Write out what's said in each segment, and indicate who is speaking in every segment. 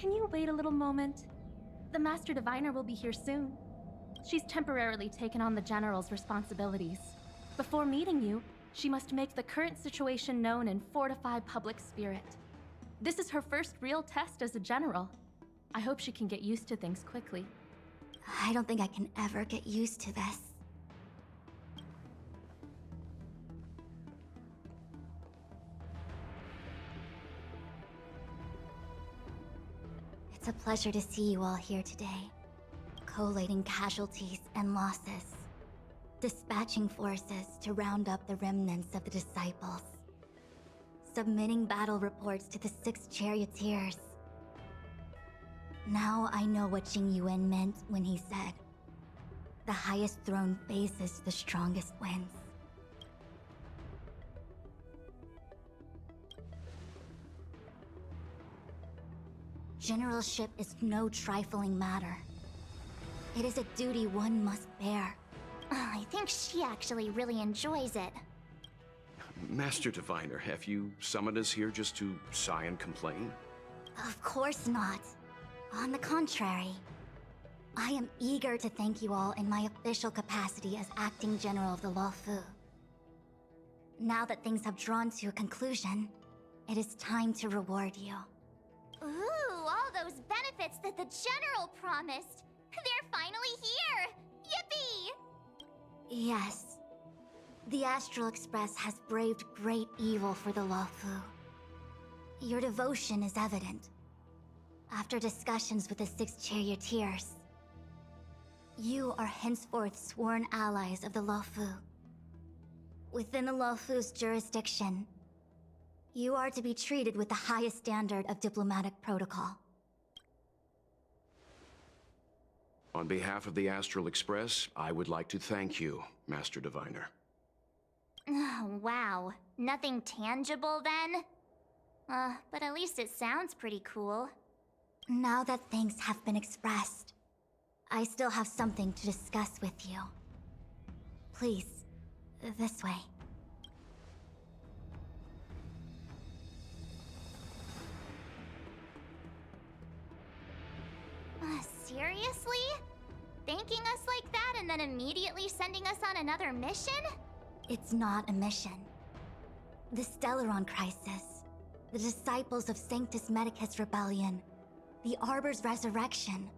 Speaker 1: Can you wait a little moment? The Master Diviner will be here soon. She's temporarily taken on the General's responsibilities. Before meeting you, she must make the current situation known and fortify public spirit. This is her first real test as a General. I hope she can get used to things quickly.
Speaker 2: I don't think I can ever get used to this. It's a pleasure to see you all here today, collating casualties and losses, dispatching forces to round up the remnants of the disciples, submitting battle reports to the 6 charioteers. Now I know what Jing Yuan meant when he said, "The highest throne faces the strongest wins." Generalship is no trifling matter. It is a duty one must bear.
Speaker 3: I think she actually really enjoys it.
Speaker 4: Master Diviner, have you summoned us here just to sigh and complain?
Speaker 2: Of course not. On the contrary, I am eager to thank you all in my official capacity as acting general of the Luofu. Now that things have drawn to a conclusion, it is time to reward you.
Speaker 3: Ooh, all those benefits that the General promised! They're finally here! Yippee!
Speaker 2: Yes. The Astral Express has braved great evil for the Luofu. Your devotion is evident. After discussions with the 6 charioteers, you are henceforth sworn allies of the Luofu. Within the Luofu's jurisdiction, you are to be treated with the highest standard of diplomatic protocol.
Speaker 4: On behalf of the Astral Express, I would like to thank you, Master Diviner.
Speaker 3: Wow. Nothing tangible then? But at least it sounds pretty cool.
Speaker 2: Now that things have been expressed, I still have something to discuss with you. Please, this way.
Speaker 3: Seriously? Thanking us like that and then immediately sending us on another mission?
Speaker 2: It's not a mission. The Stellaron Crisis, the Disciples of Sanctus Medicus Rebellion, the Arbor's resurrection.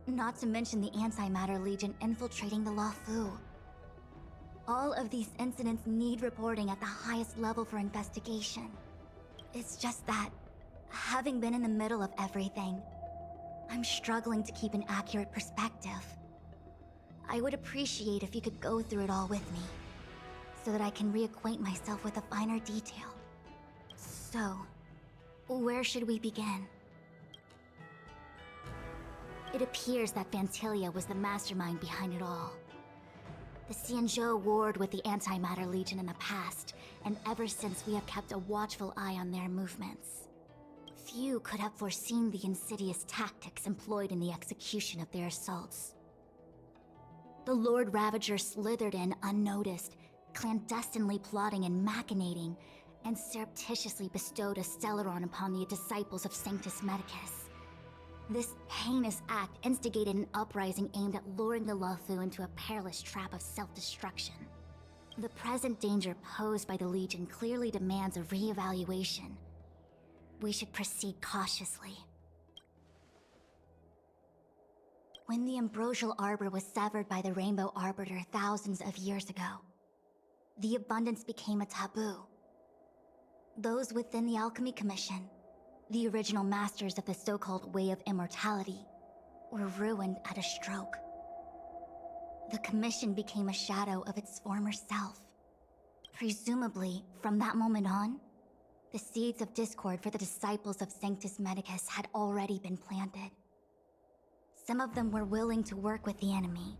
Speaker 2: Not to mention the Antimatter Legion infiltrating the Luofu. All of these incidents need reporting at the highest level for investigation. It's just that, having been in the middle of everything, I'm struggling to keep an accurate perspective. I would appreciate if you could go through it all with me, so that I can reacquaint myself with a finer detail. So, where should we begin? It appears that Vantilia was the mastermind behind it all. The Xianzhou warred with the Antimatter Legion in the past, and ever since we have kept a watchful eye on their movements. Few could have foreseen the insidious tactics employed in the execution of their assaults. The Lord Ravager slithered in unnoticed, clandestinely plotting and machinating, and surreptitiously bestowed a Stellaron upon the disciples of Sanctus Medicus. This heinous act instigated an uprising aimed at luring the Luofu into a perilous trap of self-destruction. The present danger posed by the Legion clearly demands a re-evaluation. We should proceed cautiously. When the ambrosial arbor was severed by the Rainbow Arbiter thousands of years ago, the abundance became a taboo. Those within the Alchemy Commission, the original masters of the so-called Way of Immortality, were ruined at a stroke. The Commission became a shadow of its former self. Presumably, from that moment on, the seeds of discord for the disciples of Sanctus Medicus had already been planted. Some of them were willing to work with the enemy,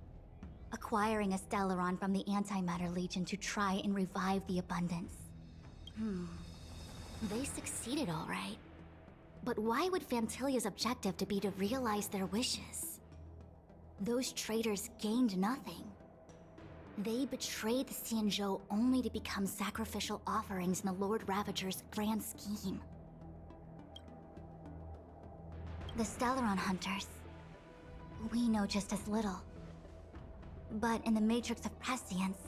Speaker 2: acquiring a Stellaron from the Antimatter Legion to try and revive the abundance. They succeeded all right. But why would Fantilia's objective to be to realize their wishes? Those traitors gained nothing. They betrayed the Xianzhou only to become sacrificial offerings in the Lord Ravager's grand scheme. The Stellaron Hunters. We know just as little. But in the Matrix of Prescience,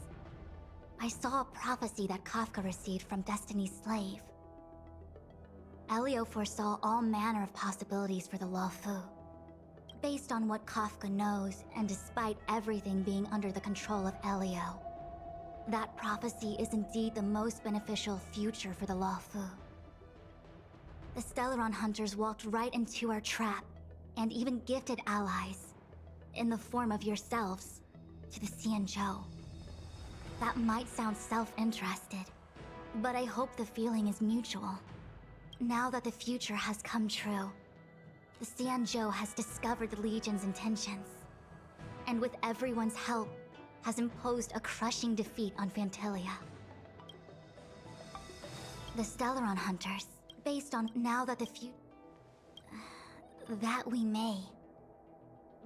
Speaker 2: I saw a prophecy that Kafka received from Destiny's slave. Elio foresaw all manner of possibilities for the Luofu. Based on what Kafka knows, and despite everything being under the control of Elio, that prophecy is indeed the most beneficial future for the Luofu. The Stellaron Hunters walked right into our trap, and even gifted allies, in the form of yourselves, to the Xianzhou. That might sound self-interested, but I hope the feeling is mutual. Now that the future has come true, the Xianzhou has discovered the Legion's intentions, and with everyone's help, has imposed a crushing defeat on Phantilia. The Stellaron Hunters, based on now that the that we may.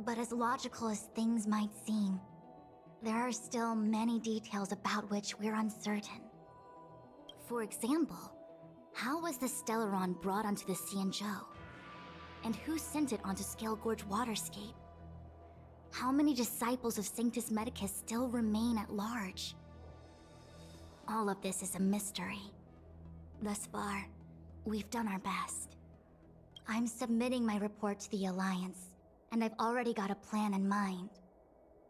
Speaker 2: But as logical as things might seem, there are still many details about which we're uncertain. For example, how was the Stellaron brought onto the Xianzhou? And who sent it onto Scale Gorge Waterscape? How many disciples of Sanctus Medicus still remain at large? All of this is a mystery. Thus far, we've done our best. I'm submitting my report to the Alliance, and I've already got a plan in mind.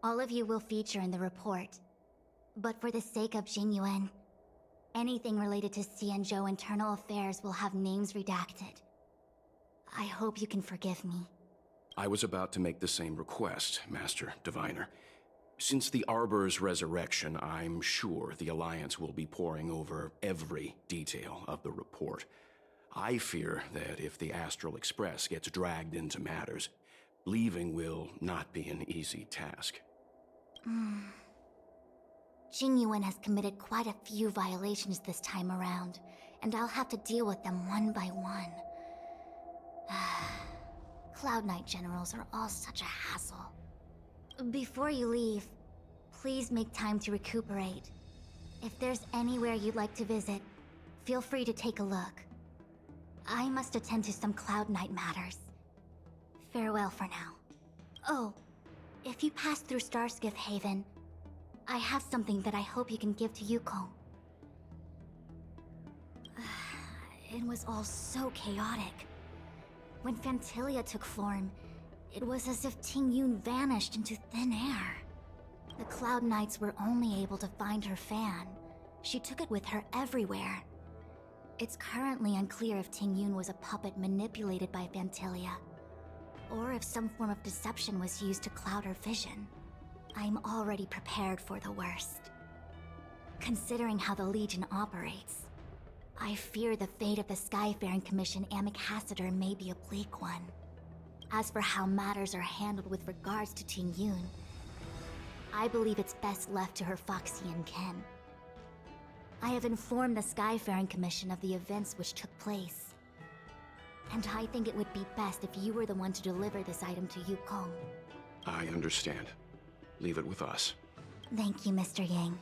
Speaker 2: All of you will feature in the report. But for the sake of Jingyuan, anything related to Xianzhou internal affairs will have names redacted. I hope you can forgive me.
Speaker 4: I was about to make the same request, Master Diviner. Since the Arbor's resurrection, I'm sure the Alliance will be poring over every detail of the report. I fear that if the Astral Express gets dragged into matters, leaving will not be an easy task.
Speaker 2: Jingyuan has committed quite a few violations this time around, and I'll have to deal with them one by one. Cloud Knight generals are all such a hassle. Before you leave, please make time to recuperate. If there's anywhere you'd like to visit, feel free to take a look. I must attend to some Cloud Knight matters. Farewell for now. Oh, if you pass through Starskiff Haven, I have something that I hope you can give to Yukong. It was all so chaotic. When Phantilia took form, it was as if Tingyun vanished into thin air. The Cloud Knights were only able to find her fan. She took it with her everywhere. It's currently unclear if Tingyun was a puppet manipulated by Phantilia, or if some form of deception was used to cloud her vision. I'm already prepared for the worst. Considering how the Legion operates, I fear the fate of the Skyfaring Commission Ambassador may be a bleak one. As for how matters are handled with regards to Tingyun, I believe it's best left to her Foxian kin. I have informed the Skyfaring Commission of the events which took place, and I think it would be best if you were the one to deliver this item to Yukong.
Speaker 4: I understand. Leave it with us.
Speaker 2: Thank you, Mr. Yang.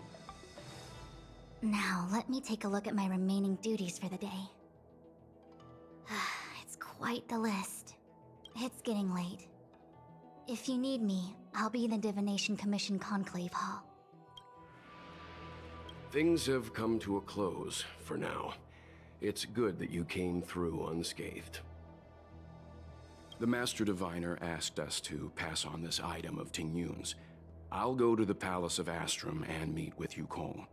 Speaker 2: Now, let me take a look at my remaining duties for the day. It's quite the list. It's getting late. If you need me, I'll be in the Divination Commission Conclave Hall.
Speaker 4: Things have come to a close for now. It's good that you came through unscathed. The Master Diviner asked us to pass on this item of Tingyun's. I'll go to the Palace of Astrum and meet with Yukong.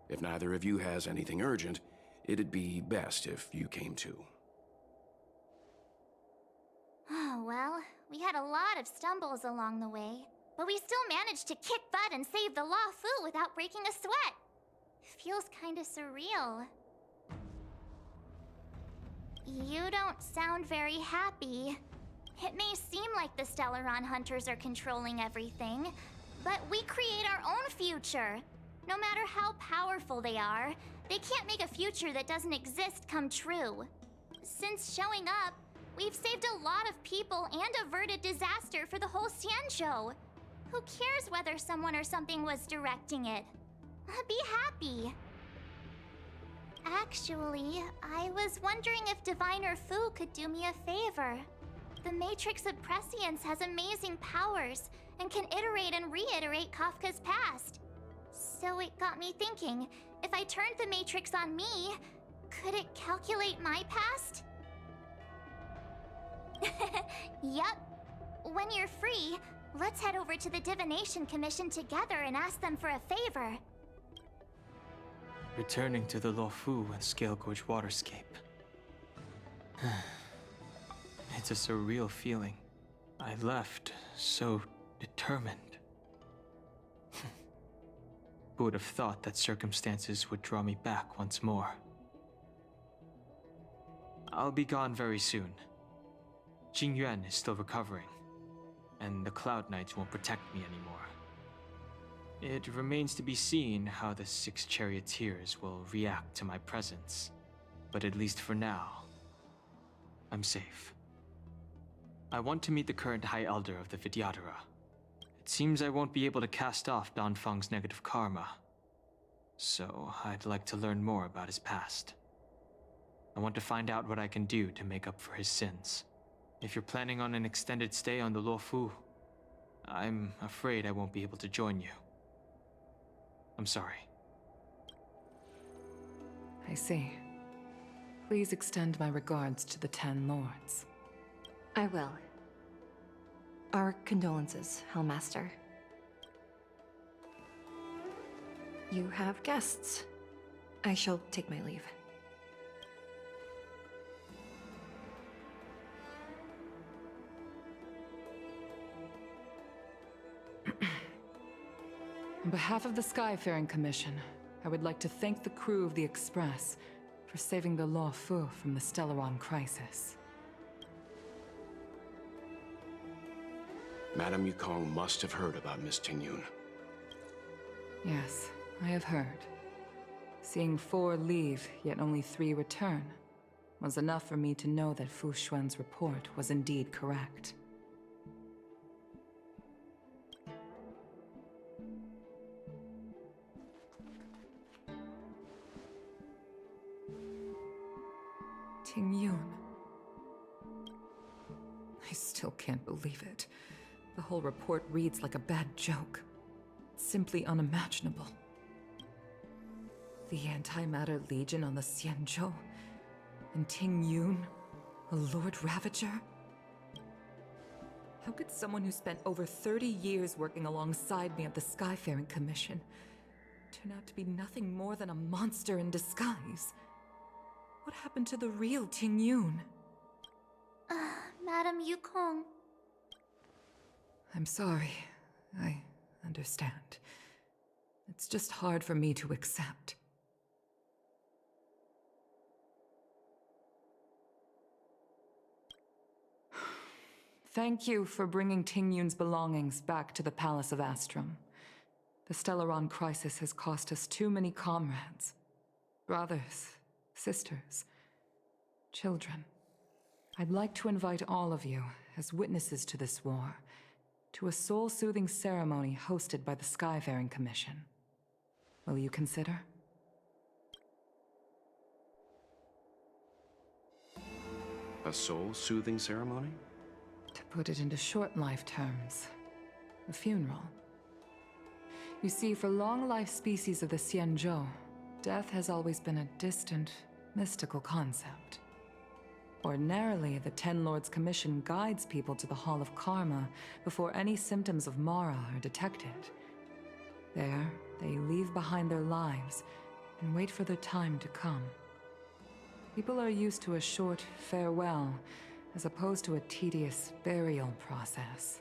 Speaker 4: If neither of you has anything urgent, it'd be best if you came too.
Speaker 3: Oh, well, we had a lot of stumbles along the way, but we still managed to kick butt and save the Luofu without breaking a sweat. Feels kinda surreal. You don't sound very happy. It may seem like the Stellaron Hunters are controlling everything, but we create our own future. No matter how powerful they are, they can't make a future that doesn't exist come true. Since showing up, we've saved a lot of people and averted disaster for the whole Xianzhou. Who cares whether someone or something was directing it? Be happy. Actually, I was wondering if Diviner Fu could do me a favor. The Matrix of Prescience has amazing powers and can iterate and reiterate Kafka's past. So it got me thinking, if I turned the Matrix on me, could it calculate my past? Yup. When you're free, let's head over to the Divination Commission together and ask them for a favor.
Speaker 5: Returning to the Luofu and Scale Gorge waterscape. It's a surreal feeling. I left so determined. Who would have thought that circumstances would draw me back once more? I'll be gone very soon. Jingyuan is still recovering, and the Cloud Knights won't protect me anymore. It remains to be seen how the 6 charioteers will react to my presence, but at least for now, I'm safe. I want to meet the current High Elder of the Vidyadhara. It seems I won't be able to cast off Danfeng's negative karma, so I'd like to learn more about his past. I want to find out what I can do to make up for his sins. If you're planning on an extended stay on the Luofu, I'm afraid I won't be able to join you. I'm sorry.
Speaker 6: I see. Please extend my regards to the 10 lords.
Speaker 7: I will. Our condolences, Hellmaster. You have guests. I shall take my leave.
Speaker 6: On behalf of the Skyfaring Commission, I would like to thank the crew of the Express for saving the Luofu from the Stellaron crisis.
Speaker 4: Madame Yukong must have heard about Miss Tingyun.
Speaker 6: Yes, I have heard. Seeing 4 leave, yet only 3 return, was enough for me to know that Fu Xuan's report was indeed correct. Tingyun. I still can't believe it. The whole report reads like a bad joke. It's simply unimaginable. The Antimatter Legion on the Xianzhou, and Tingyun, a Lord Ravager? How could someone who spent over 30 years working alongside me at the Skyfaring Commission turn out to be nothing more than a monster in disguise? What happened to the real Tingyun?
Speaker 3: Madame Yukong.
Speaker 6: I'm sorry. I understand. It's just hard for me to accept. Thank you for bringing Tingyun's belongings back to the Palace of Astrum. The Stellaron crisis has cost us too many comrades. Brothers, sisters, children. I'd like to invite all of you, as witnesses to this war, to a soul-soothing ceremony hosted by the Skyfaring Commission. Will you consider?
Speaker 4: A soul-soothing ceremony?
Speaker 6: To put it into short life terms, a funeral. You see, for long-life species of the Xianzhou, death has always been a distant, mystical concept. Ordinarily, the Ten Lords Commission guides people to the Hall of Karma before any symptoms of Mara are detected. There, they leave behind their lives and wait for their time to come. People are used to a short farewell as opposed to a tedious burial process.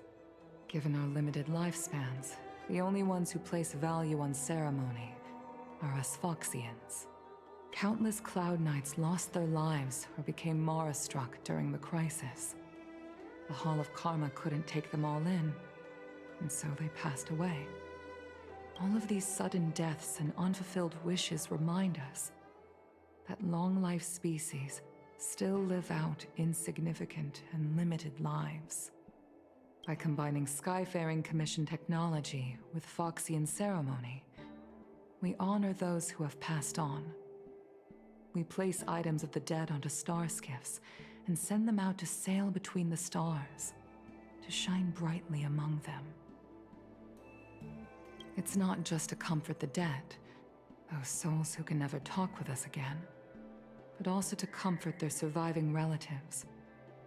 Speaker 6: Given our limited lifespans, the only ones who place value on ceremony are us Foxians. Countless Cloud Knights lost their lives or became Mara-struck during the crisis. The Hall of Karma couldn't take them all in, and so they passed away. All of these sudden deaths and unfulfilled wishes remind us that long-life species still live out insignificant and limited lives. By combining Skyfaring Commission technology with Foxian ceremony, we honor those who have passed on. We place items of the dead onto star skiffs and send them out to sail between the stars, to shine brightly among them. It's not just to comfort the dead, those souls who can never talk with us again, but also to comfort their surviving relatives,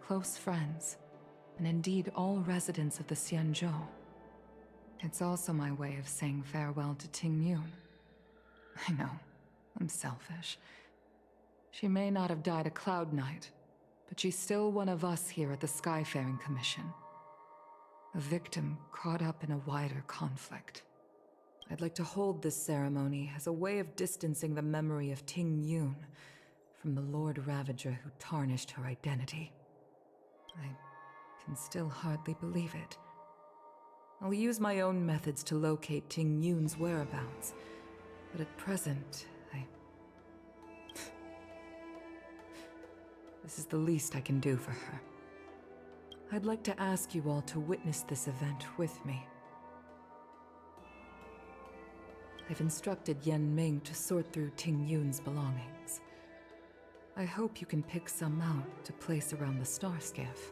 Speaker 6: close friends, and indeed all residents of the Xianzhou. It's also my way of saying farewell to Tingyun. I know, I'm selfish. She may not have died a Cloud Knight, but she's still one of us here at the Skyfaring Commission. A victim caught up in a wider conflict. I'd like to hold this ceremony as a way of distancing the memory of Tingyun from the Lord Ravager who tarnished her identity. I can still hardly believe it. I'll use my own methods to locate Tingyun's whereabouts, but at present, This is the least I can do for her. I'd like to ask you all to witness this event with me. I've instructed Yan Ming to sort through Tingyun's belongings. I hope you can pick some out to place around the star skiff.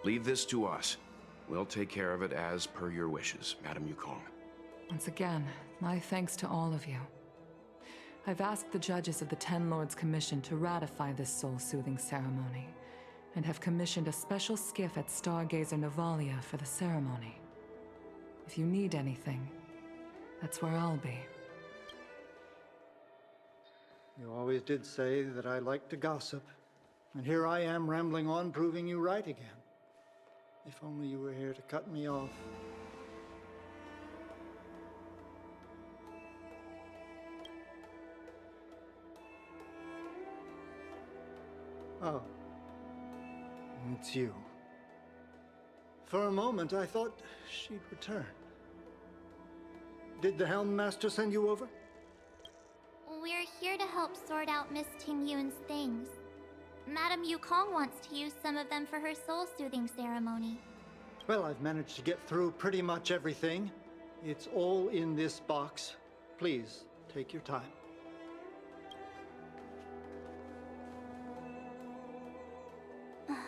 Speaker 4: Leave this to us. We'll take care of it as per your wishes, Madame Yukong.
Speaker 6: Once again, my thanks to all of you. I've asked the judges of the Ten Lords Commission to ratify this soul-soothing ceremony, and have commissioned a special skiff at Stargazer Navalia for the ceremony. If you need anything, that's where I'll be.
Speaker 8: You always did say that I like to gossip, and here I am rambling on, proving you right again. If only you were here to cut me off. Oh, it's you. For a moment, I thought she'd returned. Did the Helm Master send you over?
Speaker 3: We're here to help sort out Miss Tingyun's things. Madame Yukong wants to use some of them for her soul-soothing ceremony.
Speaker 8: Well, I've managed to get through pretty much everything. It's all in this box. Please, take your time.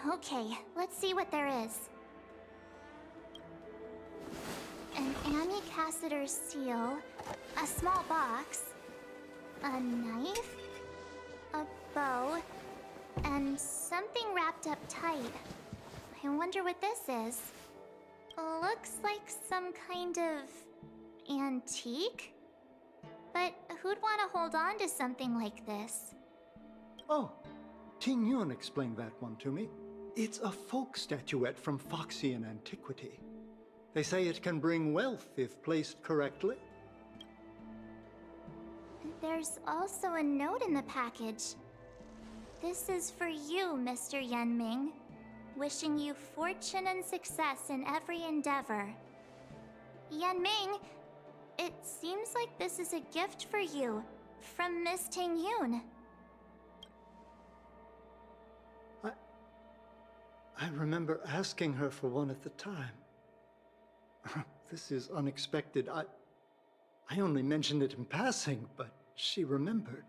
Speaker 3: Okay, let's see what there is. An Amicassator's seal, a small box, a knife, a bow, and something wrapped up tight. I wonder what this is. Looks like some kind of antique? But who'd want to hold on to something like this?
Speaker 8: Oh, Tingyun explained that one to me. It's a folk statuette from Foxian antiquity. They say it can bring wealth if placed correctly.
Speaker 3: There's also a note in the package. This is for you, Mr. Yan Ming. Wishing you fortune and success in every endeavor. Yan Ming, it seems like this is a gift for you from Miss Tingyun.
Speaker 8: I remember asking her for one at the time. This is unexpected. I only mentioned it in passing, but she remembered.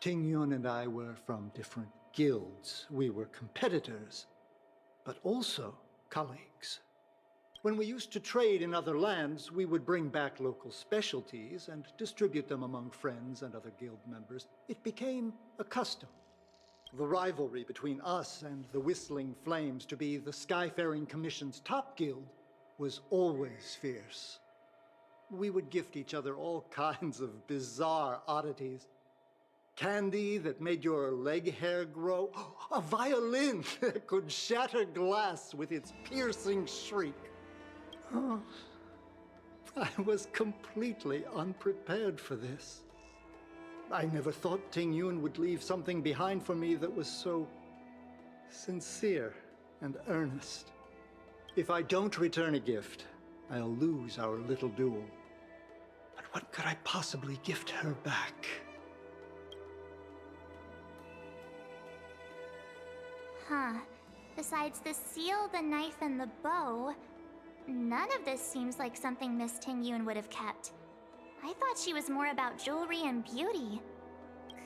Speaker 8: Tingyun and I were from different guilds. We were competitors, but also colleagues. When we used to trade in other lands, we would bring back local specialties and distribute them among friends and other guild members. It became a custom. The rivalry between us and the Whistling Flames to be the Skyfaring Commission's top guild was always fierce. We would gift each other all kinds of bizarre oddities. Candy that made your leg hair grow. A violin that could shatter glass with its piercing shriek. Oh, I was completely unprepared for this. I never thought Tingyun would leave something behind for me that was so sincere and earnest. If I don't return a gift, I'll lose our little duel. But what could I possibly gift her back?
Speaker 3: Huh. Besides the seal, the knife, and the bow, none of this seems like something Miss Tingyun would have kept. I thought she was more about jewelry and beauty.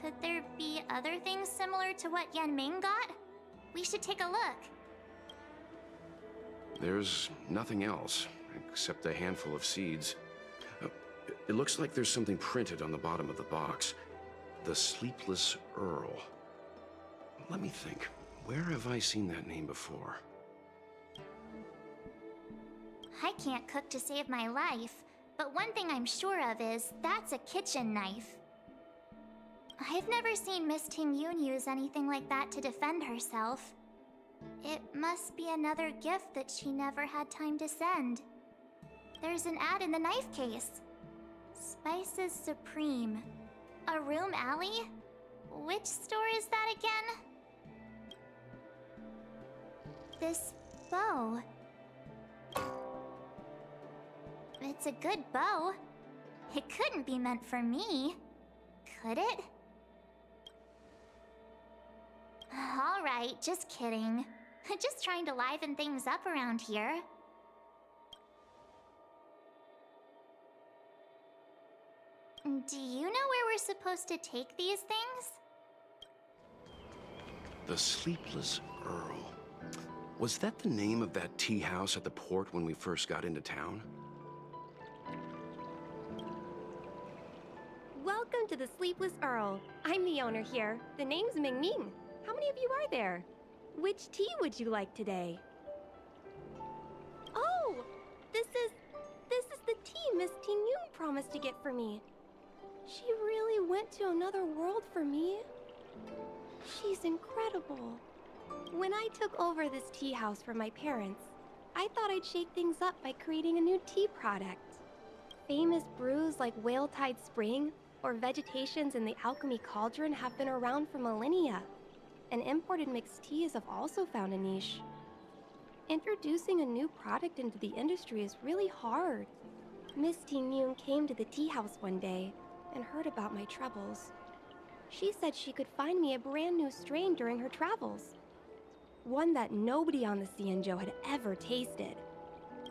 Speaker 3: Could there be other things similar to what Yanming got? We should take a look.
Speaker 4: There's nothing else, except a handful of seeds. It looks like there's something printed on the bottom of the box. The Sleepless Earl. Let me think. Where have I seen that name before?
Speaker 3: I can't cook to save my life, but one thing I'm sure of is that's a kitchen knife. I've never seen Miss Tingyun use anything like that to defend herself. It must be another gift that she never had time to send. There's an ad in the knife case. Spices Supreme. A room alley? Which store is that again? This bow. It's a good bow. It couldn't be meant for me, could it? Alright, just kidding. Just trying to liven things up around here. Do you know where we're supposed to take these things?
Speaker 4: The Sleepless Earl. Was that the name of that tea house at the port when we first got into town?
Speaker 9: Welcome to the Sleepless Earl. I'm the owner here. The name's Ming Ming. How many of you are there? Which tea would you like today? Oh, this is the tea Miss Tingyun promised to get for me. She really went to another world for me. She's incredible. When I took over this tea house from my parents, I thought I'd shake things up by creating a new tea product. Famous brews like Whale Tide Spring or Vegetations in the Alchemy Cauldron have been around for millennia, and imported mixed teas have also found a niche. Introducing a new product into the industry is really hard. Miss Tingyun came to the tea house one day and heard about my troubles. She said she could find me a brand new strain during her travels. One that nobody on the Xianzhou had ever tasted.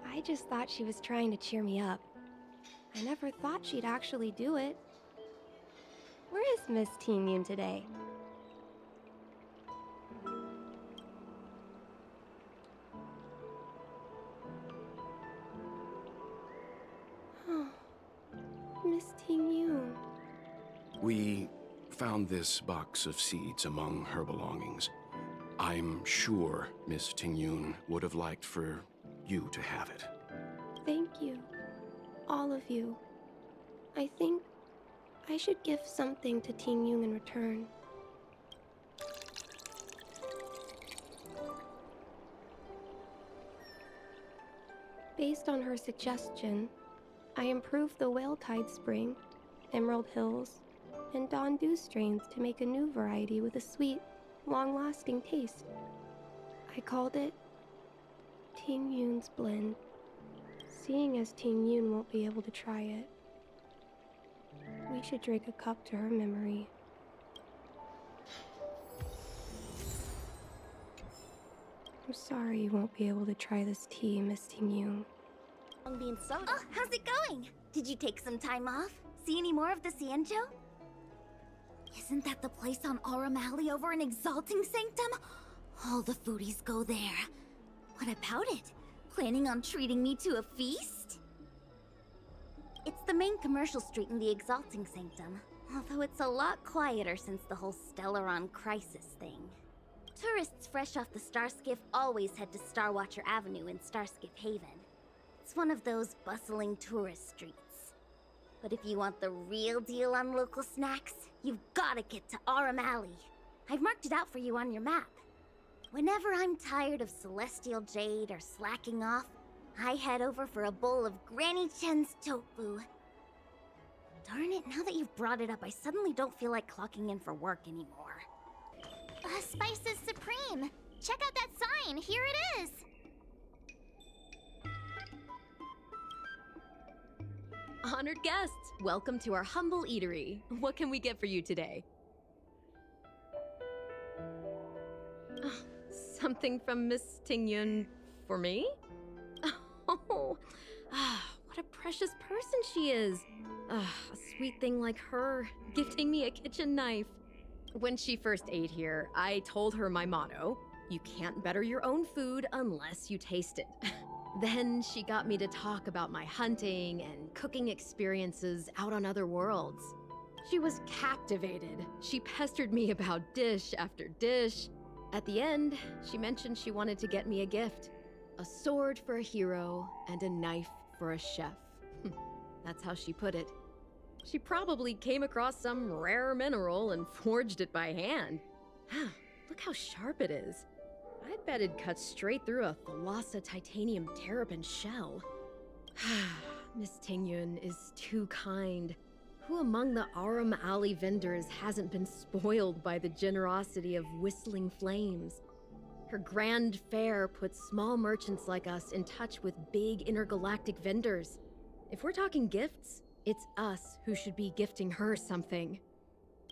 Speaker 9: I just thought she was trying to cheer me up. I never thought she'd actually do it. Where is Miss Tingyun today? Miss Tingyun.
Speaker 4: We found this box of seeds among her belongings. I'm sure Miss Tingyun would have liked for you to have it.
Speaker 9: Thank you. All of you. I think I should give something to Tingyun in return. Based on her suggestion, I improved the Whale Tide Spring, Emerald Hills, and Dawn Dew strains to make a new variety with a sweet, long-lasting taste. I called it Tingyun's Blend, seeing as Tingyun won't be able to try it. We should drink a cup to her memory. I'm sorry you won't be able to try this tea, Miss Tingyun.
Speaker 2: Bean soda. Oh, how's it going? Did you take some time off? See any more of the Xianzhou? Isn't that the place on Aurum Alley over in Exalting Sanctum? All the foodies go there. What about it? Planning on treating me to a feast? It's the main commercial street in the Exalting Sanctum, although it's a lot quieter since the whole Stellaron crisis thing. Tourists fresh off the Starskiff always head to Starwatcher Avenue in Starskiff Haven. It's one of those bustling tourist streets. But if you want the real deal on local snacks, you've gotta get to Aurum Alley. I've marked it out for you on your map. Whenever I'm tired of Celestial Jade or slacking off, I head over for a bowl of Granny Chen's tofu. Darn it, now that you've brought it up, I suddenly don't feel like clocking in for work anymore.
Speaker 3: Spices Supreme! Check out that sign! Here it is!
Speaker 10: Honored guests, welcome to our humble eatery. What can we get for you today? Something from Miss Tingyun for me? Oh, what a precious person she is. Ugh, a sweet thing like her, gifting me a kitchen knife. When she first ate here, I told her my motto: you can't better your own food unless you taste it. Then she got me to talk about my hunting and cooking experiences out on other worlds. She was captivated. She pestered me about dish after dish. At the end, she mentioned she wanted to get me a gift. A sword for a hero and a knife for a chef. That's how she put it. She probably came across some rare mineral and forged it by hand. Look how sharp it is. I bet it cuts straight through a Thalassa titanium terrapin shell. Miss Tingyun is too kind. Who among the Aram Alley vendors hasn't been spoiled by the generosity of whistling flames? Her grand fare puts small merchants like us in touch with big intergalactic vendors. If we're talking gifts, it's us who should be gifting her something.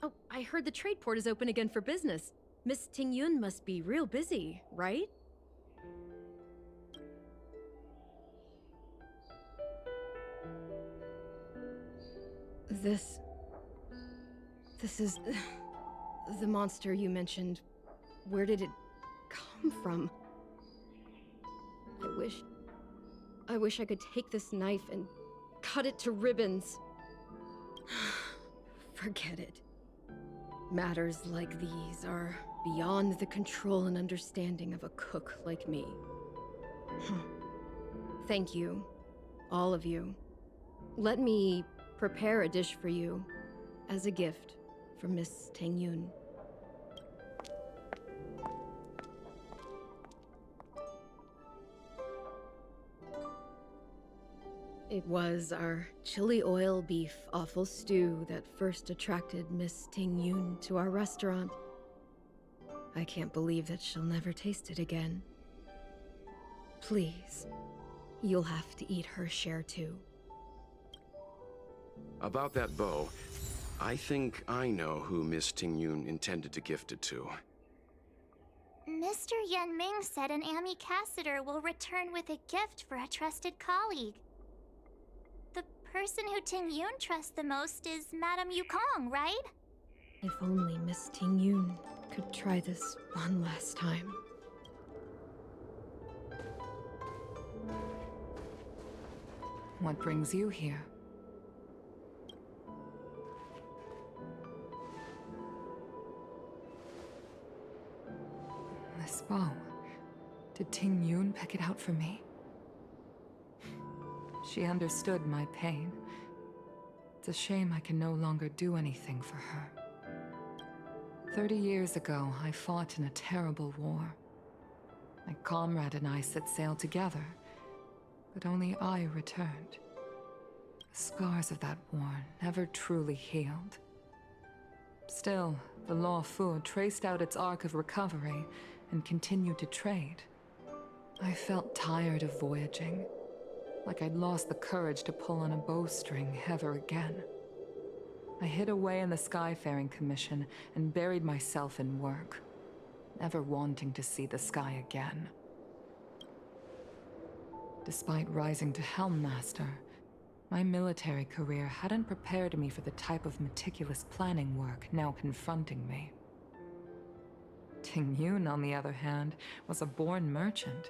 Speaker 10: Oh, I heard the trade port is open again for business. Miss Tingyun must be real busy, right? This is the monster you mentioned. Where did it come from? I wish I could take this knife and cut it to ribbons. Forget it. Matters like these are beyond the control and understanding of a cook like me. Thank you, all of you. Let me prepare a dish for you as a gift from Miss Tingyun. It was our chili oil beef offal stew that first attracted Miss Tingyun to our restaurant. I can't believe that she'll never taste it again. Please, you'll have to eat her share too.
Speaker 4: About that bow, I think I know who Miss Tingyun intended to gift it to.
Speaker 3: Mr. Yan Ming said an ambassador will return with a gift for a trusted colleague. The person who Tingyun trusts the most is Madame Yukong, right?
Speaker 10: If only Miss Tingyun could try this one last time.
Speaker 6: What brings you here? This bow. Did Tingyun pick it out for me? She understood my pain. It's a shame I can no longer do anything for her. 30 years ago, I fought in a terrible war. My comrade and I set sail together, but only I returned. The scars of that war never truly healed. Still, the Law Fu traced out its arc of recovery and continued to trade. I felt tired of voyaging, like I'd lost the courage to pull on a bowstring ever again. I hid away in the Skyfaring Commission and buried myself in work, never wanting to see the sky again. Despite rising to Helm Master, my military career hadn't prepared me for the type of meticulous planning work now confronting me. Tingyun, on the other hand, was a born merchant,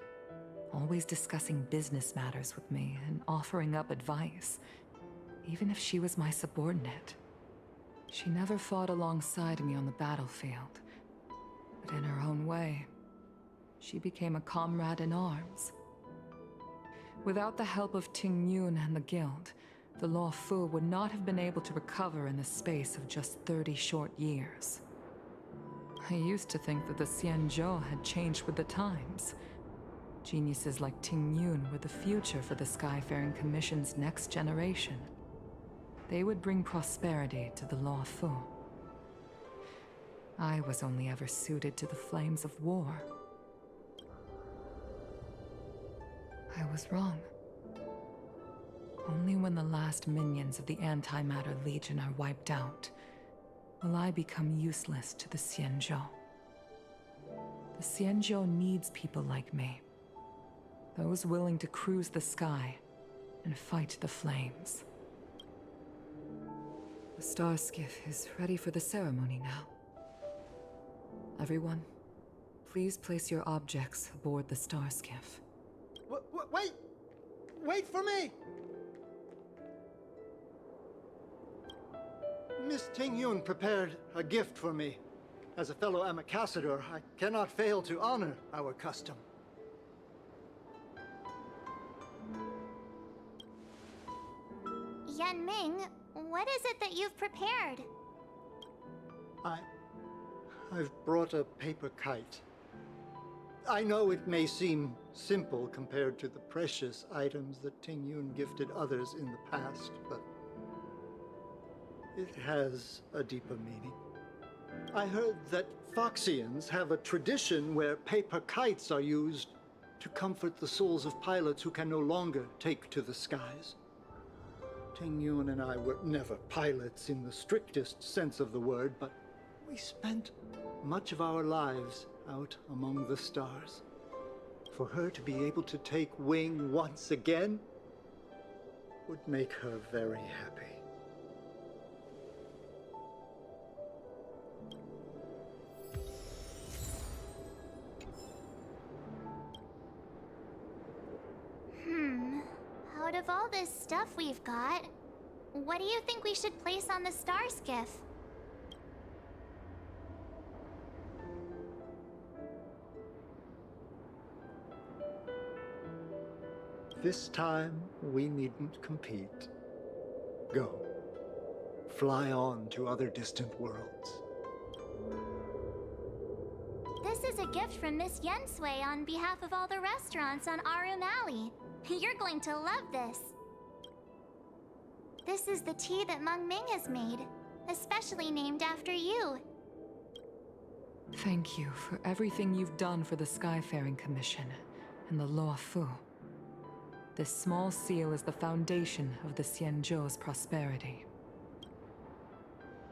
Speaker 6: always discussing business matters with me and offering up advice, even if she was my subordinate. She never fought alongside me on the battlefield, but in her own way, she became a comrade in arms. Without the help of Tingyun and the Guild, the Law Fu would not have been able to recover in the space of just 30 short years. I used to think that the Xianzhou had changed with the times. Geniuses like Tingyun were the future for the Skyfaring Commission's next generation. They would bring prosperity to the Law Fu. I was only ever suited to the flames of war. I was wrong. Only when the last minions of the Antimatter Legion are wiped out will I become useless to the Xianzhou. The Xianzhou needs people like me. Those willing to cruise the sky and fight the flames. The star skiff is ready for the ceremony now. Everyone, please place your objects aboard the star skiff.
Speaker 8: Wait! Wait for me! Miss Tingyun prepared a gift for me. As a fellow ambassador, I cannot fail to honor our custom.
Speaker 3: Yanming, what is it that you've prepared?
Speaker 8: I've brought a paper kite. I know it may seem simple compared to the precious items that Tingyun gifted others in the past, but it has a deeper meaning. I heard that Foxians have a tradition where paper kites are used to comfort the souls of pilots who can no longer take to the skies. Tingyun and I were never pilots in the strictest sense of the word, but we spent much of our lives out among the stars. For her to be able to take wing once again would make her very happy.
Speaker 3: Out of all this stuff we've got, what do you think we should place on the star skiff?
Speaker 8: This time, we needn't compete. Go. Fly on to other distant worlds.
Speaker 3: This is a gift from Miss Yensui on behalf of all the restaurants on Arum Alley. You're going to love this. This is the tea that Meng Ming has made, especially named after you.
Speaker 6: Thank you for everything you've done for the Skyfaring Commission and the Luo Fu. This small seal is the foundation of the Xianzhou's prosperity.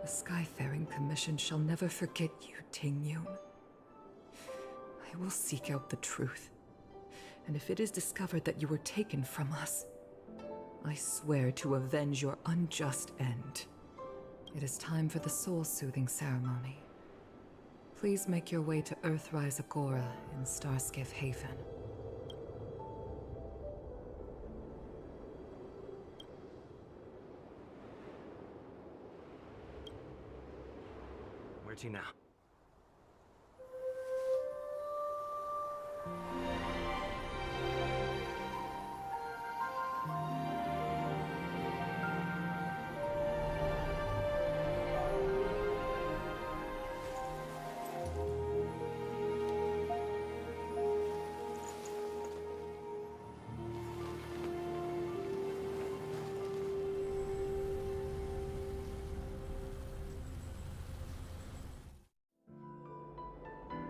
Speaker 6: The Skyfaring Commission shall never forget you, Tingyun. I will seek out the truth. And if it is discovered that you were taken from us, I swear to avenge your unjust end. It is time for the soul-soothing ceremony. Please make your way to Earthrise Agora in Starskiff Haven.
Speaker 11: Where to now?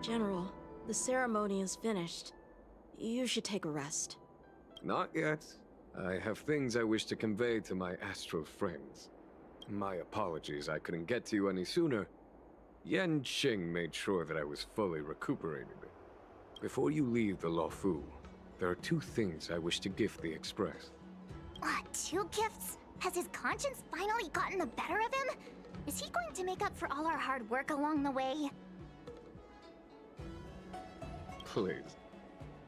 Speaker 12: General, the ceremony is finished. You should take a rest.
Speaker 13: Not yet. I have things I wish to convey to my astral friends. My apologies I couldn't get to you any sooner. Yan Qing made sure that I was fully recuperated. Before you leave the Luo Fu, there are two things I wish to gift the Express.
Speaker 3: Two gifts? Has his conscience finally gotten the better of him? Is he going to make up for all our hard work along the way?
Speaker 13: Please,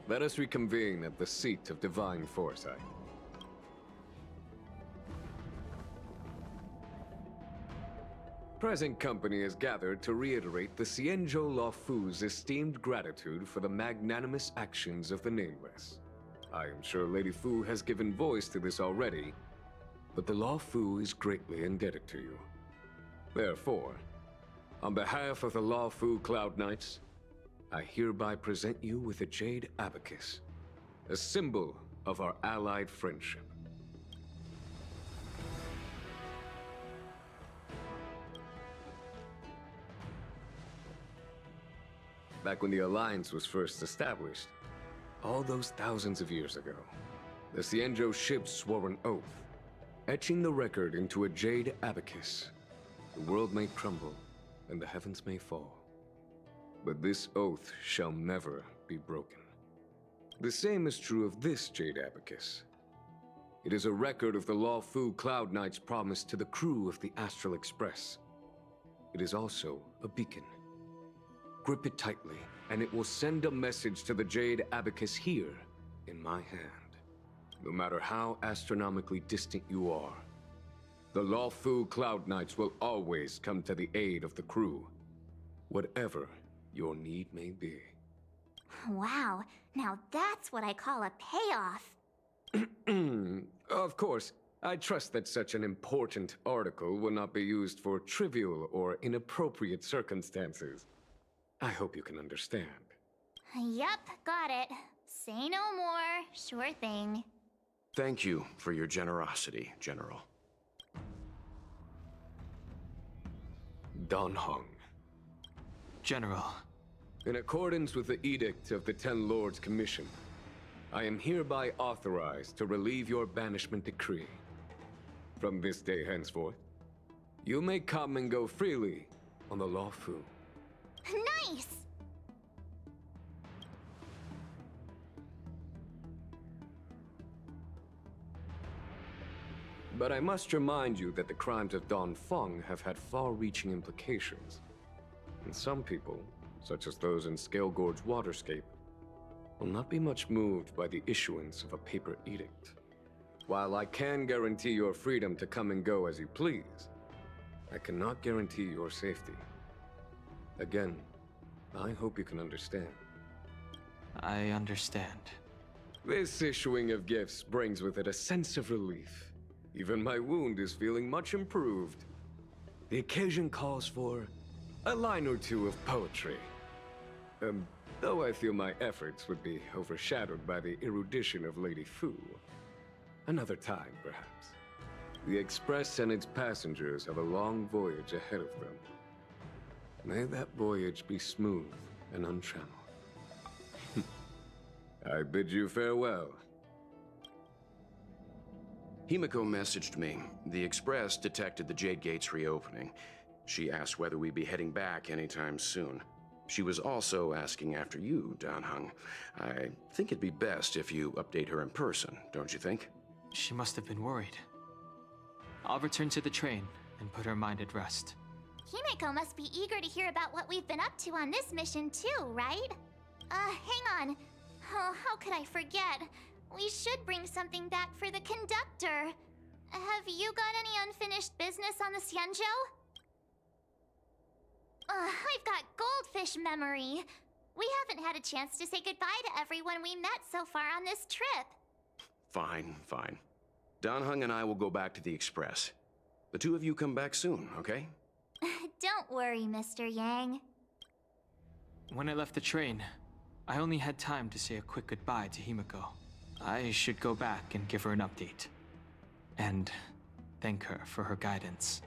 Speaker 13: let us reconvene at the seat of divine foresight. Present company is gathered to reiterate the Xianzhou Luo Fu's esteemed gratitude for the magnanimous actions of the Nameless. I am sure Lady Fu has given voice to this already, but the Luo Fu is greatly indebted to you. Therefore, on behalf of the Luo Fu Cloud Knights, I hereby present you with a jade abacus, a symbol of our allied friendship. Back when the Alliance was first established, all those thousands of years ago, the Xianzhou ships swore an oath, etching the record into a jade abacus. The world may crumble, and the heavens may fall. But this oath shall never be broken. The same is true of this jade abacus. It is a record of the Luofu Cloud Knight's promise to the crew of the Astral Express. It is also a beacon. Grip it tightly, and it will send a message to the Jade Abacus here, in my hand. No matter how astronomically distant you are, the Luofu Cloud Knights will always come to the aid of the crew, whatever your need may be.
Speaker 3: Wow, now that's what I call a payoff.
Speaker 13: Of course, I trust that such an important article will not be used for trivial or inappropriate circumstances. I hope you can understand.
Speaker 3: Yup, got it. Say no more. Sure thing.
Speaker 4: Thank you for your generosity, General.
Speaker 13: Dan Heng.
Speaker 5: General,
Speaker 13: In accordance with the Edict of the Ten Lords Commission, I am hereby authorized to relieve your banishment decree. From this day henceforth, you may come and go freely on the Luofu.
Speaker 3: Nice!
Speaker 13: But I must remind you that the crimes of Don Feng have had far-reaching implications. And some people, such as those in Scale Gorge Waterscape, will not be much moved by the issuance of a paper edict. While I can guarantee your freedom to come and go as you please, I cannot guarantee your safety. Again, I hope you can understand.
Speaker 5: I understand.
Speaker 13: This issuing of gifts brings with it a sense of relief. Even my wound is feeling much improved. The occasion calls for a line or two of poetry. Though I feel my efforts would be overshadowed by the erudition of Lady Fu. Another time, perhaps. The Express and its passengers have a long voyage ahead of them. May that voyage be smooth and untrammeled. I bid you farewell.
Speaker 4: Himiko messaged me. The Express detected the Jade Gates reopening. She asked whether we'd be heading back anytime soon. She was also asking after you, Dan Heng. I think it'd be best if you update her in person, don't you think?
Speaker 5: She must have been worried. I'll return to the train and put her mind at rest.
Speaker 3: Himeko must be eager to hear about what we've been up to on this mission too, right? Hang on. Oh, how could I forget? We should bring something back for the conductor. Have you got any unfinished business on the Xianzhou? I've got goldfish memory. We haven't had a chance to say goodbye to everyone we met so far on this trip.
Speaker 4: Fine, fine. Dan Heng and I will go back to the Express. The two of you come back soon, okay?
Speaker 3: Don't worry, Mr. Yang.
Speaker 5: When I left the train, I only had time to say a quick goodbye to Himiko. I should go back and give her an update. And thank her for her guidance.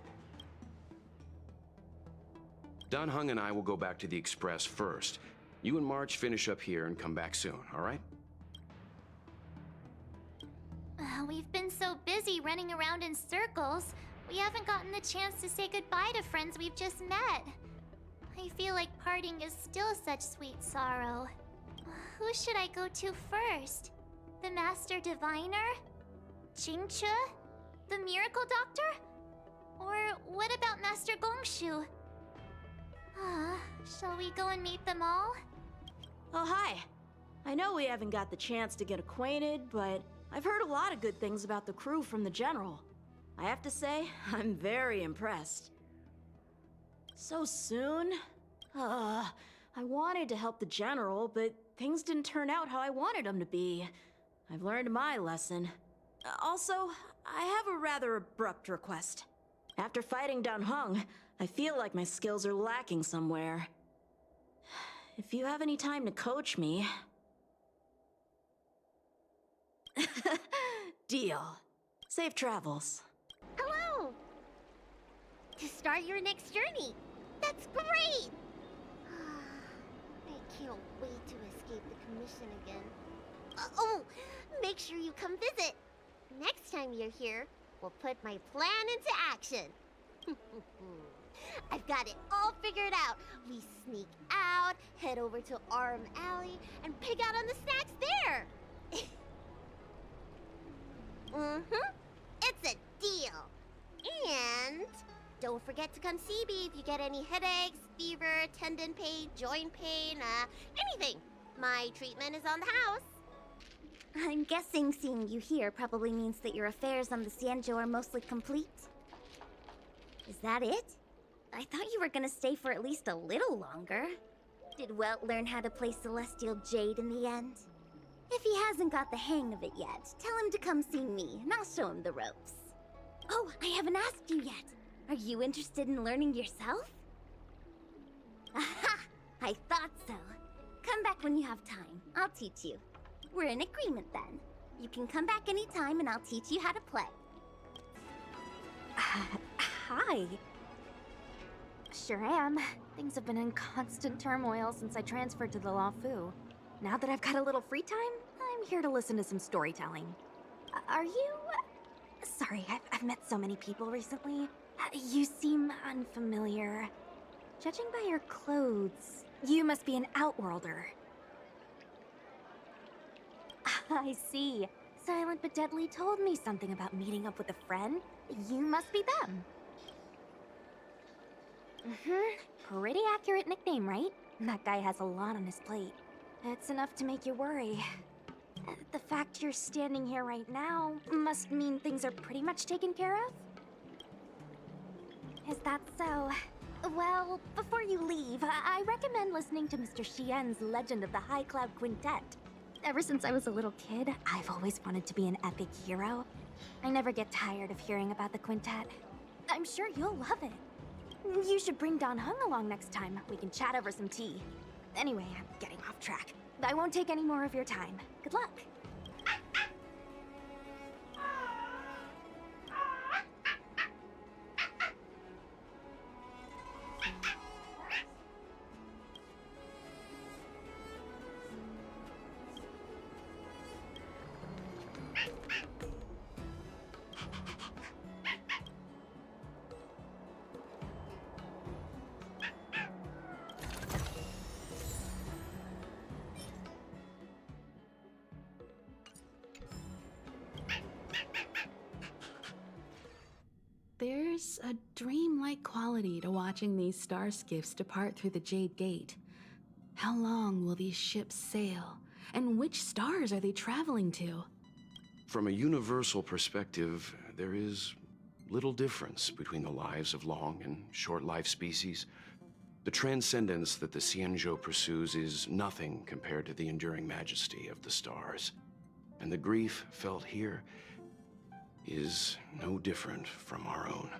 Speaker 4: Dan Heng and I will go back to the Express first. You and March finish up here and come back soon, all right?
Speaker 3: We've been so busy running around in circles, we haven't gotten the chance to say goodbye to friends we've just met. I feel like parting is still such sweet sorrow. Who should I go to first? The Master Diviner? Jingche? The Miracle Doctor? Or what about Master Gongshu? Shall we go and meet them all?
Speaker 12: Oh, hi. I know we haven't got the chance to get acquainted, but I've heard a lot of good things about the crew from the General. I have to say, I'm very impressed. So soon? I wanted to help the General, but things didn't turn out how I wanted them to be. I've learned my lesson. Also, I have a rather abrupt request. After fighting Dan Heng, I feel like my skills are lacking somewhere. If you have any time to coach me... Deal. Safe travels.
Speaker 9: Hello! To start your next journey. That's great! I can't wait to escape the commission again. Oh, make sure you come visit. Next time you're here, we'll put my plan into action. I've got it all figured out. We sneak out, head over to Arm Alley, and pig out on the snacks there.
Speaker 11: Mm-hmm. It's a deal. And don't forget to come see me if you get any headaches, fever, tendon pain, joint pain, anything. My treatment is on the house.
Speaker 2: I'm guessing seeing you here probably means that your affairs on the Xianzhou are mostly complete. Is that it? I thought you were gonna stay for at least a little longer. Did Welt learn how to play Celestial Jade in the end? If he hasn't got the hang of it yet, tell him to come see me, and I'll show him the ropes. Oh, I haven't asked you yet. Are you interested in learning yourself? Aha! I thought so. Come back when you have time. I'll teach you. We're in agreement then. You can come back anytime and I'll teach you how to play.
Speaker 1: Hi. Sure am. Things have been in constant turmoil since I transferred to the Law Fu. Now that I've got a little free time, I'm here to listen to some storytelling. Are you... Sorry, I've met so many people recently. You seem unfamiliar. Judging by your clothes, you must be an Outworlder. I see. Silent but Deadly told me something about meeting up with a friend. You must be them. Pretty accurate nickname, right? That guy has a lot on his plate. It's enough to make you worry. The fact you're standing here right now must mean things are pretty much taken care of? Is that so? Well, before you leave, I recommend listening to Mr. Xian's Legend of the High Cloud Quintet. Ever since I was a little kid, I've always wanted to be an epic hero. I never get tired of hearing about the quintet. I'm sure you'll love it. You should bring Don Hung along next time. We can chat over some tea. Anyway, I'm getting off track. I won't take any more of your time. Good luck.
Speaker 14: There's a dreamlike quality to watching these star skiffs depart through the Jade Gate. How long will these ships sail? And which stars are they traveling to?
Speaker 4: From a universal perspective, there is little difference between the lives of long and short-lived species. The transcendence that the Xianzhou pursues is nothing compared to the enduring majesty of the stars. And the grief felt here is no different from our own.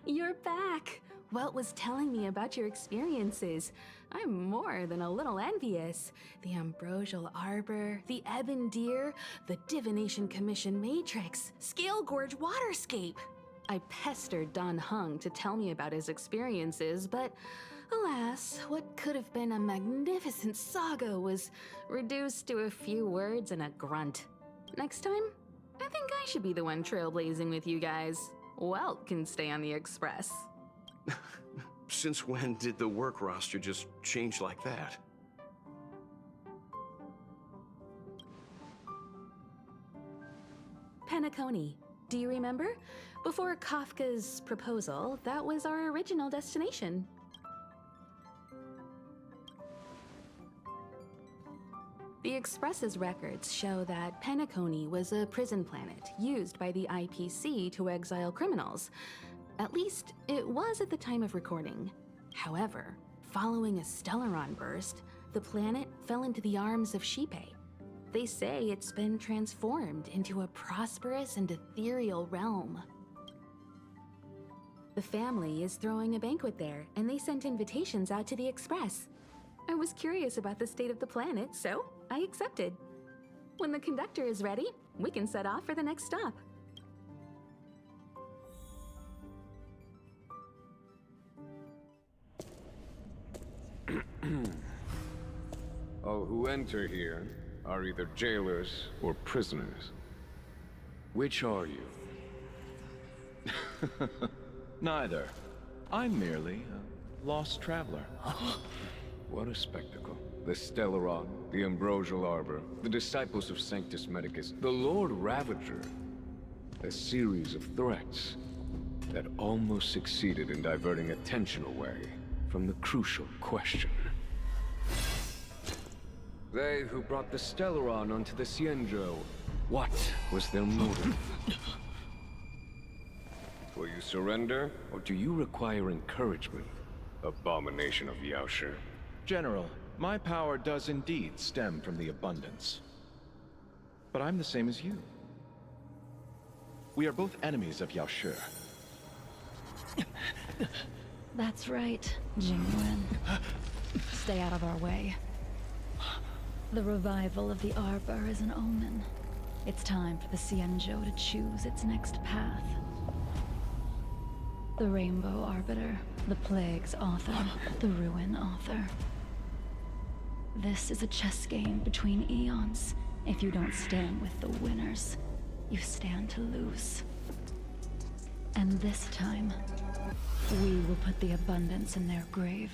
Speaker 14: You're back! Welt was telling me about your experiences. I'm more than a little envious. The Ambrosial Arbor, the Ebon Deer, the Divination Commission Matrix, Scale Gorge Waterscape. I pestered Don Hung to tell me about his experiences, but alas, what could have been a magnificent saga was reduced to a few words and a grunt. Next time, I think I should be the one trailblazing with you guys. Welt can stay on the Express.
Speaker 4: Since when did the work roster just change like that?
Speaker 14: Penacony. Do you remember? Before Kafka's proposal, that was our original destination. The Express's records show that Penacony was a prison planet used by the IPC to exile criminals. At least, it was at the time of recording. However, following a Stellaron burst, the planet fell into the arms of Xipe. They say it's been transformed into a prosperous and ethereal realm. The family is throwing a banquet there, and they sent invitations out to the Express. I was curious about the state of the planet, so I accepted. When the conductor is ready, we can set off for the next stop.
Speaker 13: All who enter here are either jailers or prisoners.
Speaker 4: Which are you?
Speaker 15: Neither. I'm merely a lost traveler.
Speaker 13: What a spectacle. The Stellaron, the Ambrosial Arbor, the Disciples of Sanctus Medicus, the Lord Ravager. A series of threats that almost succeeded in diverting attention away from the crucial question. They who brought the Stellaron onto the Xianzhou, what was their motive? Will you surrender, or do you require encouragement? Abomination of Yaoshi.
Speaker 15: General, my power does indeed stem from the abundance. But I'm the same as you. We are both enemies of Yaoshi.
Speaker 16: That's right, Jingyuan. Stay out of our way. The revival of the Arbor is an omen. It's time for the Xianzhou to choose its next path. The Rainbow Arbiter, the Plague's author, the Ruin author. This is a chess game between eons. If you don't stand with the winners, you stand to lose. And this time, we will put the abundance in their grave.